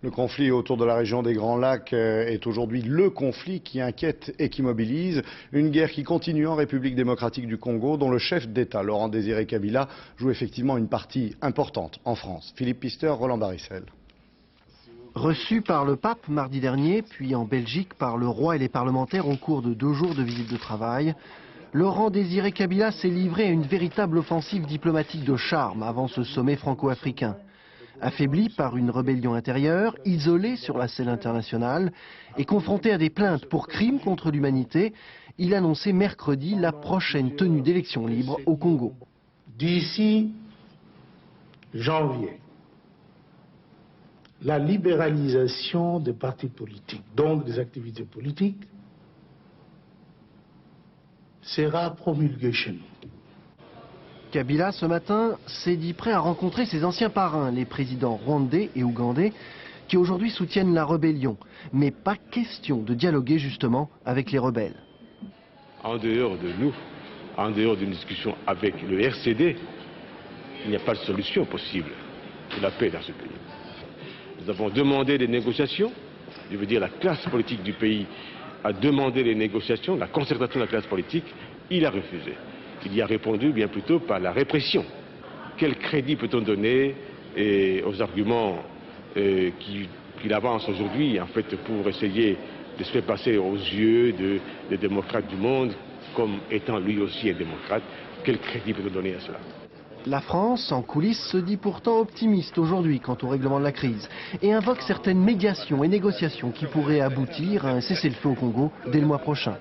Le conflit autour de la région des Grands Lacs est aujourd'hui le conflit qui inquiète et qui mobilise. Une guerre qui continue en République démocratique du Congo, dont le chef d'État, Laurent Désiré Kabila, joue effectivement une partie importante en France. Philippe Pister, Roland Baricel. Reçu par le pape mardi dernier, puis en Belgique par le roi et les parlementaires au cours de 2 jours de visite de travail, Laurent Désiré Kabila s'est livré à une véritable offensive diplomatique de charme avant ce sommet franco-africain. Affaibli par une rébellion intérieure, isolé sur la scène internationale et confronté à des plaintes pour crimes contre l'humanité, il annonçait mercredi la prochaine tenue d'élections libres au Congo. D'ici janvier, la libéralisation des partis politiques, donc des activités politiques, sera promulguée chez nous. Kabila, ce matin, s'est dit prêt à rencontrer ses anciens parrains, les présidents rwandais et ougandais, qui aujourd'hui soutiennent la rébellion. Mais pas question de dialoguer justement avec les rebelles. En dehors de nous, en dehors d'une discussion avec le RCD, il n'y a pas de solution possible pour la paix dans ce pays. Nous avons demandé des négociations, je veux dire la classe politique du pays a demandé les négociations, la concertation de la classe politique, il a refusé. Il y a répondu bien plutôt par la répression. Quel crédit peut-on donner aux arguments qu'il avance aujourd'hui, en fait, pour essayer de se faire passer aux yeux des démocrates du monde, comme étant lui aussi un démocrate? Quel crédit peut-on donner à cela? La France, en coulisses, se dit pourtant optimiste aujourd'hui quant au règlement de la crise et invoque certaines médiations et négociations qui pourraient aboutir à un cessez-le-feu au Congo dès le mois prochain.